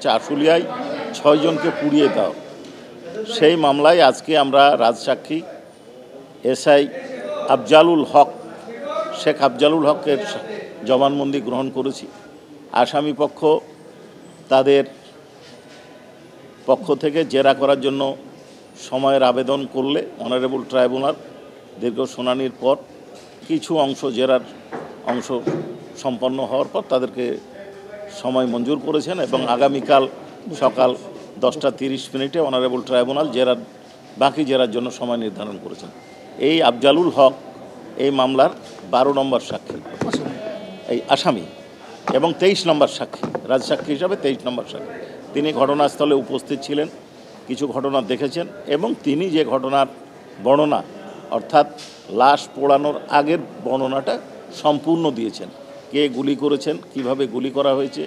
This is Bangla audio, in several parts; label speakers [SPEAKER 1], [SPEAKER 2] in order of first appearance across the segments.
[SPEAKER 1] হচ্ছে আশুলিয়ায় 6 জনকে পুড়িয়ে দেওয়া। সেই মামলায় আজকে আমরা রাজসাক্ষী এসআই আফজালুল হক, শেখ আফজালুল হকের জবানবন্দি গ্রহণ করেছি। আসামি পক্ষ তাদের পক্ষ থেকে জেরা করার জন্য সময়ের আবেদন করলে অনারেবল ট্রাইব্যুনাল দীর্ঘ শুনানির পর কিছু অংশ জেরার অংশ সম্পন্ন হওয়ার পর তাদেরকে সময় মঞ্জুর করেছেন এবং আগামীকাল সকাল 10:30 অনারেবল ট্রাইব্যুনাল বাকি জেরার জন্য সময় নির্ধারণ করেছেন। এই আফজালুল হক এই মামলার 12 নম্বর সাক্ষী, এই আসামি, এবং 23 নম্বর সাক্ষী, রাজসাক্ষী হিসাবে 23 নম্বর সাক্ষী। তিনি ঘটনাস্থলে উপস্থিত ছিলেন, কিছু ঘটনা দেখেছেন এবং তিনি যে ঘটনার বর্ণনা অর্থাৎ লাশ পোড়ানোর আগের বর্ণনাটা সম্পূর্ণ দিয়েছেন। কে গুলি করেছেন, কিভাবে গুলি করা হয়েছে,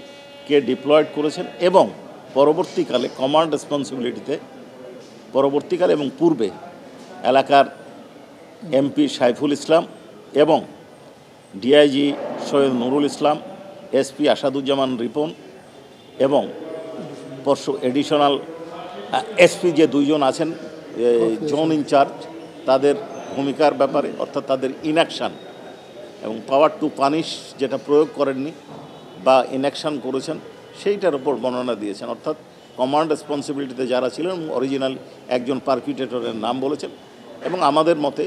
[SPEAKER 1] কে ডিপ্লয়েড করেছেন এবং পরবর্তীকালে কমান্ড রেসপন্সিবিলিটিতে পরবর্তীকালে এবং পূর্বে এলাকার এমপি সাইফুল ইসলাম এবং ডিআইজি সৈয়দ নুরুল ইসলাম, এসপি আসাদুজ্জামান রিপন এবং এডিশনাল এসপি যে 2 জন আছেন জোন ইনচার্জ, তাদের ভূমিকার ব্যাপারে অর্থাৎ তাদের ইনঅ্যাকশান এবং পাওয়ার টু পানিশ যেটা প্রয়োগ করেননি বা ইনঅ্যাকশান করেছেন সেইটার উপর বর্ণনা দিয়েছেন। অর্থাৎ কমান্ড রেসপন্সিবিলিটিতে যারা ছিলেন অরিজিনাল একজন পারপিটেটরের নাম বলেছেন এবং আমাদের মতে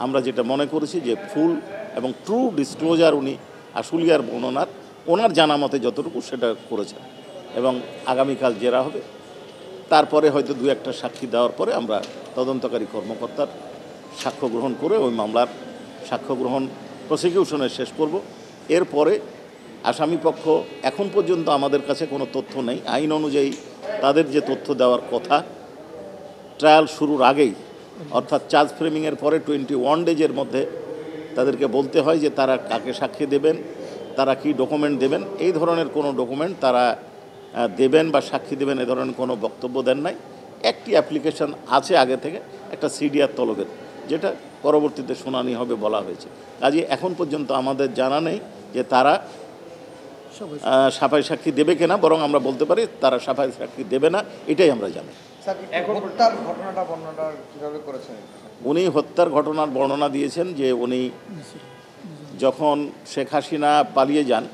[SPEAKER 1] আমরা যেটা মনে করেছি যে ফুল এবং ট্রু ডিসক্লোজার উনি আশুলিয়ার বর্ণনার ওনার জানা মতে যতটুকু সেটা করেছেন এবং আগামীকাল জেরা হবে। তারপরে হয়তো 2-1টা সাক্ষী দেওয়ার পরে আমরা তদন্তকারী কর্মকর্তার সাক্ষ্য গ্রহণ করে ওই মামলার সাক্ষ্য গ্রহণ প্রসিকিউশনের শেষ করব। এরপরে আসামি পক্ষ এখন পর্যন্ত আমাদের কাছে কোনো তথ্য নেই। আইন অনুযায়ী তাদের যে তথ্য দেওয়ার কথা ট্রায়াল শুরুর আগেই অর্থাৎ চার্জ ফ্রেমিংয়ের পরে 21 ডেজের মধ্যে তাদেরকে বলতে হয় যে তারা কাকে সাক্ষী দেবেন, তারা কি ডকুমেন্ট দেবেন। এই ধরনের কোনো ডকুমেন্ট তারা দেবেন বা সাক্ষী দেবেন এ ধরনের কোনো বক্তব্য দেন নাই। একটি অ্যাপ্লিকেশন আছে আগে থেকে, একটা সিডিআর তলবের, যেটা পরবর্তীতে শুনানি হবে বলা হয়েছে। কাজে এখন পর্যন্ত আমাদের জানা নেই যে তারা সাফাই সাক্ষী দেবে কিনা, বরং আমরা বলতে পারি তারা সাফাই সাক্ষী দেবে না, এটাই আমরা জানি। উনি হত্যার ঘটনার বর্ণনা দিয়েছেন যে উনি যখন শেখ হাসিনা পালিয়ে যান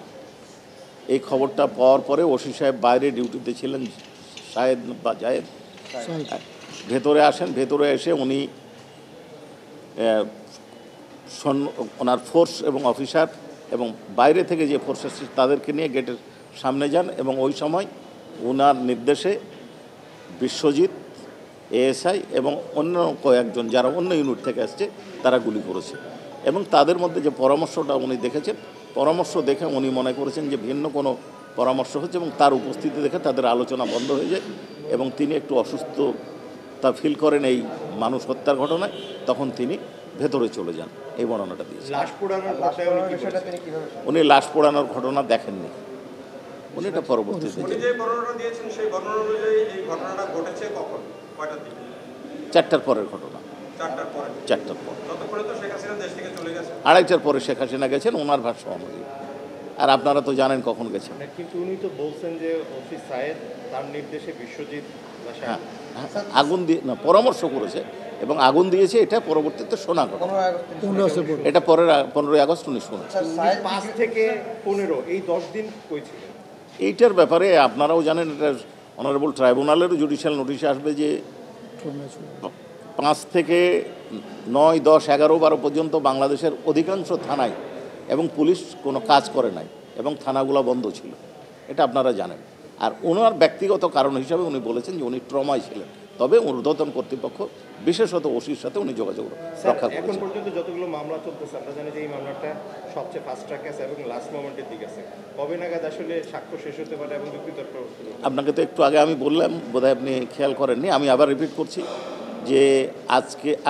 [SPEAKER 1] এই খবরটা পাওয়ার পরে ওসি সাহেব বাইরে ডিউটিতে ছিলেন, শাহেদ বা জাহেদ, ভেতরে আসেন। ভেতরে এসে উনি ওনার ফোর্স এবং অফিসার এবং বাইরে থেকে যে ফোর্স আসছে তাদেরকে নিয়ে গেটের সামনে যান এবং ওই সময় ওনার নির্দেশে বিশ্বজিৎ, এএসআই এবং অন্য কয়েকজন যারা অন্য ইউনিট থেকে আসছে তারা গুলি করেছে এবং তাদের মধ্যে যে পরামর্শটা উনি দেখেছেন, পরামর্শ দেখে উনি মনে করেছেন যে ভিন্ন কোনো পরামর্শ হচ্ছে এবং তার উপস্থিতি দেখে তাদের আলোচনা বন্ধ হয়ে যায় এবং তিনি একটু অসুস্থতা ফিল করেন এই মানুষ হত্যার ঘটনায়, তখন তিনি ভেতরে চলে যান। এই বর্ণনাটা দিয়েছেন। উনি লাশ পোড়ানোর ঘটনা দেখেননি, উনি এটা পরবর্তীতে 4টার পরের ঘটনা, 4টার পর, 2:30টার পরে শেখ হাসিনা গেছেন ওনার ভাষ্য অনুযায়ী। আর আপনারা তো জানেন কখন গেছেন।
[SPEAKER 2] কিন্তু উনি তো বলছেন যে ওসি সায়েদ তার নির্দেশে বিশ্বজিৎ
[SPEAKER 1] আগুন দিয়ে না পরামর্শ করেছে এবং আগুন দিয়েছে, এটা পরবর্তীতে শোনা কথা। এটা পরের 15ই আগস্ট উনি শুনেছেন।
[SPEAKER 2] 5 থেকে 15 এই 10 দিন কই ছিলেন?
[SPEAKER 1] এইটার ব্যাপারে আপনারাও জানেন, এটা অনারেবল ট্রাইব্যুনালেরও জুডিশিয়াল নোটিশে আসবে যে 5 থেকে 9, 10, 11, 12 পর্যন্ত বাংলাদেশের অধিকাংশ থানায় এবং পুলিশ কোনো কাজ করে নাই এবং থানাগুলো বন্ধ ছিল, এটা আপনারা জানেন। আর ওনার ব্যক্তিগত কারণ হিসাবে উনি বলেছেন যে উনি ট্রমায় ছিলেন, তবে ঊর্ধ্বতন কর্তৃপক্ষ বিশেষত ওসির সাথে উনি যোগাযোগ রক্ষা করেছেন।
[SPEAKER 2] এখন পর্যন্ত যতগুলো মামলা চলতেছে আমরা জানি যে এই মামলাটা সবচেয়ে ফাস্ট ট্র্যাক আছে এবং লাস্ট মোমেন্টের দিকে আছে। কবে নাগাদ আসলে সাক্ষ্য শেষ হতে পারে এবং যুক্তিতর্ক?
[SPEAKER 1] আপনাকে তো একটু আগে আমি বললাম, বোধহয় আপনি খেয়াল করেননি, আমি আবার রিপিট করছি যে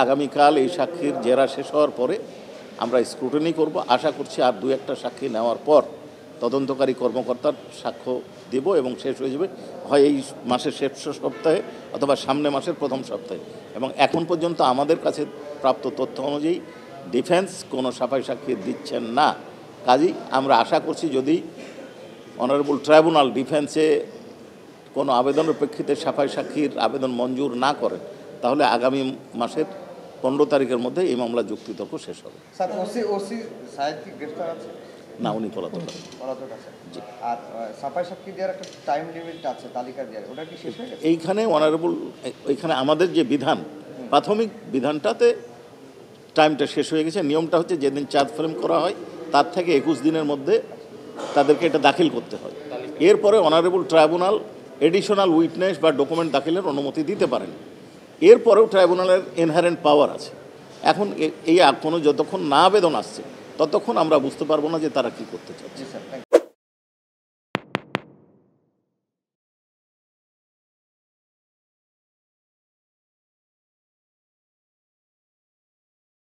[SPEAKER 1] আগামীকাল এই সাক্ষীর জেরা শেষ হওয়ার পরে আমরা স্ক্রুটিনি করব। আশা করছি আর 2-1টা সাক্ষী নেওয়ার পর তদন্তকারী কর্মকর্তার সাক্ষ্য দেব এবং শেষ হয়ে যাবে হয় এই মাসের শেষ সপ্তাহে অথবা সামনে মাসের প্রথম সপ্তাহে। এবং এখন পর্যন্ত আমাদের কাছে প্রাপ্ত তথ্য অনুযায়ী ডিফেন্স কোনো সাফাই সাক্ষী দিচ্ছেন না। কাজেই আমরা আশা করছি যদি অনারেবল ট্রাইব্যুনাল ডিফেন্সে কোনো আবেদনের প্রেক্ষিতে সাফাই সাক্ষীর আবেদন মঞ্জুর না করেন তাহলে আগামী মাসের 15 তারিখের মধ্যে এই মামলা যুক্তিতর্ক শেষ হবে।
[SPEAKER 3] স্যার ওসি সাহেব কি গ্রেফতার আছে?
[SPEAKER 1] না, উনি পলাতক আছেন।
[SPEAKER 3] পলাতক আছে। আর সাফাই সাক্ষী দেওয়ার একটা টাইম লিমিট আছে, তালিকা দেওয়ার, ওটা কি শেষ হয়ে গেছে?
[SPEAKER 1] এইখানে অনারেবল এইখানে আমাদের যে বিধান, প্রাথমিক বিধানটাতে টাইমটা শেষ হয়ে গেছে। নিয়মটা হচ্ছে যেদিন চার্জ ফ্রেম করা হয় তার থেকে 21 দিনের মধ্যে তাদেরকে এটা দাখিল করতে হয়। এরপরে অনারেবল ট্রাইব্যুনাল এডিশনাল উইটনেস বা ডকুমেন্ট দাখিলের অনুমতি দিতে পারেন। এরপরেও ট্রাইব্যুনালের ইনহারেন্ট পাওয়ার আছে। এখন এই কোনো যতক্ষণ না আবেদন আসছে ততক্ষণ আমরা বুঝতে পারবো না যে তারা কি করতে চাচ্ছে।
[SPEAKER 3] জি স্যার, থ্যাংক ইউ।